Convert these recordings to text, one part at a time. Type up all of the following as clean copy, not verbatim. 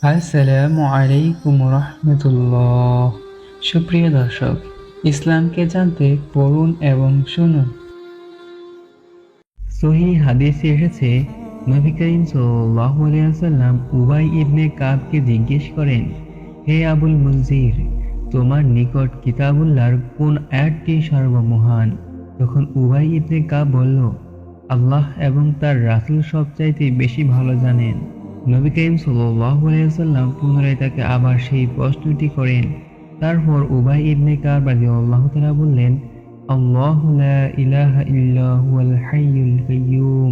আসসালামু আলাইকুম রহমতুল্লাহ। সুপ্রিয় দর্শক, ইসলামকে জানতে পড়ুন এবং শুনুন। সহিহ হাদিসে এসেছে, নবী করিম সাল্লাল্লাহু আলাইহি ওয়াসাল্লাম উবাই ইবনে কাবকে জিজ্ঞেস করেন, হে আবুল মুনজির, তোমার নিকট কিতাবুল্লাহর কোন আয়াতটি সর্বমহান? তখন উবাই ইবনে কাব বলল, আল্লাহ এবং তার রাসূল সবচাইতে বেশি ভালো জানেন। নবী করিম সাল্লাল্লাহু আলাইহি ওয়াসাল্লাম পুনরায় তাকে আবার সেই প্রশ্নটি করেন। তারপর উবাই ইবনে কাব রাদিয়াল্লাহু তাআলা বললেন, আল্লাহু লা ইলাহা ইল্লা হুয়াল হাইয়ুল কাইয়্যুম,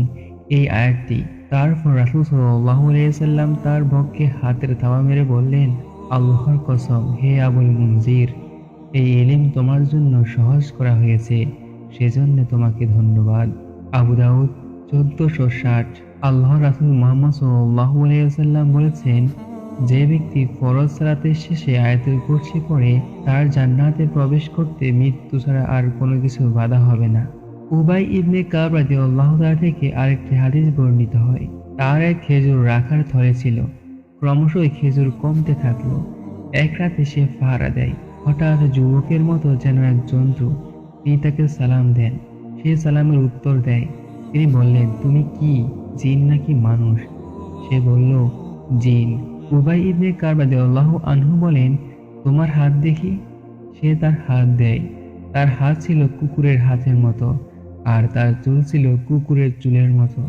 এই আয়াতটি। তারপর রাসূল সাল্লাল্লাহু আলাইহি ওয়াসাল্লাম তার বক্ষে হাতের থাবা মেরে বললেন, আল্লাহর কসম, হে আবুল মুনজির, এই ইলম তোমার জন্য সহজ করা হয়েছে, সেজন্য তোমাকে ধন্যবাদ। আবু দাউদ 1460। আল্লাহর রাসূল মুহাম্মদ সাল্লাল্লাহু আলাইহি ওয়াসাল্লাম বলেছেন, যে ব্যক্তি ফরজ সালাতের শেষে আয়াতুল কুরসি পড়ে, তার জান্নাতে প্রবেশ করতে মৃত্যু ছাড়া আর কোনো কিছু বাধা হবে না। উবাই ইবনে কাব রাদিয়াল্লাহু তাআলা থেকে আরেকটি হাদিস বর্ণিত হয়, তার এক খেজুর রাখার থলে ছিল, ক্রমশই খেজুর কমতে থাকলো। এক রাতে সে পাহারা দেয়। হঠাৎ যুবকের মতো যেন এক জন্তু, তিনি তাকে সালাম দেন। সে সালামের উত্তর দেয়। তিনি বললেন, তুমি কি জিন নাকি মানুষ? সে বলল, জিন। উবাই ইবনে কাব রাদিয়াল্লাহু আনহু বলেন, তোমার হাত দেখি। সে তার হাত দেয়। তার হাত ছিল কুকুরের হাতের মতো, আর তার চুল ছিল কুকুরের চুলের মতো।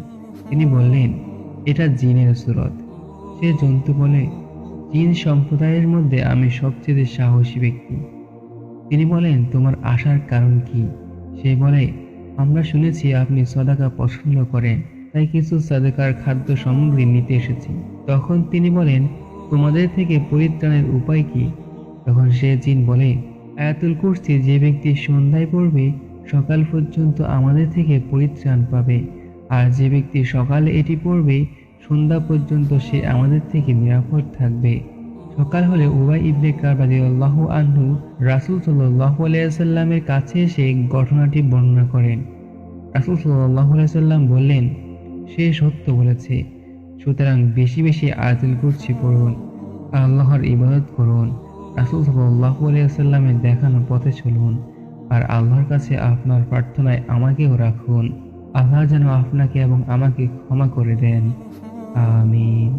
তিনি বললেন, এটা জিনের সুরত। সে জন্তু বলে, জিন সম্প্রদায়ের মধ্যে আমি সবচেয়ে সাহসী ব্যক্তি। তিনি বলেন, তোমার আসার কারণ কি? সে বলে, আমরা শুনেছি আপনি সদাকা পছন্দ করেন, তাই কিছু সদাকার খাদ্য সামগ্রী নিতে এসেছি। তখন তিনি বলেন, তোমাদের থেকে পরিত্রাণের উপায় কি? তখন সে জিন বলে, আয়াতুল কুরসি যে ব্যক্তি সন্ধ্যায় পড়বে, সকাল পর্যন্ত আমাদের থেকে পরিত্রাণ পাবে, আর যে ব্যক্তি সকালে এটি পড়বে, সন্ধ্যা পর্যন্ত সে আমাদের থেকে নিরাপদ থাকবে। সকাল হলে উবাই ইবনে কাব রাদিয়াল্লাহু আনহু রাসূল সাল্লাল্লাহু আলাইহি ওয়াসাল্লামের কাছে এসে ঘটনাটি বর্ণনা করেন। রাসূল সাল্লাল্লাহু আলাইহি ওয়াসাল্লাম বললেন, সে সত্য বলেছে। সুতরাং বেশি বেশি আয়াতুল কুরসি পড়ুন, আল্লাহর ইবাদত করুন, রাসূল সাল্লাল্লাহু আলাইহি ওয়াসাল্লামের দেখানো পথে চলুন, আর আল্লাহর কাছে আপনার প্রার্থনায় আমাকেও রাখুন। আল্লাহ যেন আপনাকে এবং আমাকে ক্ষমা করে দেন। আমিন।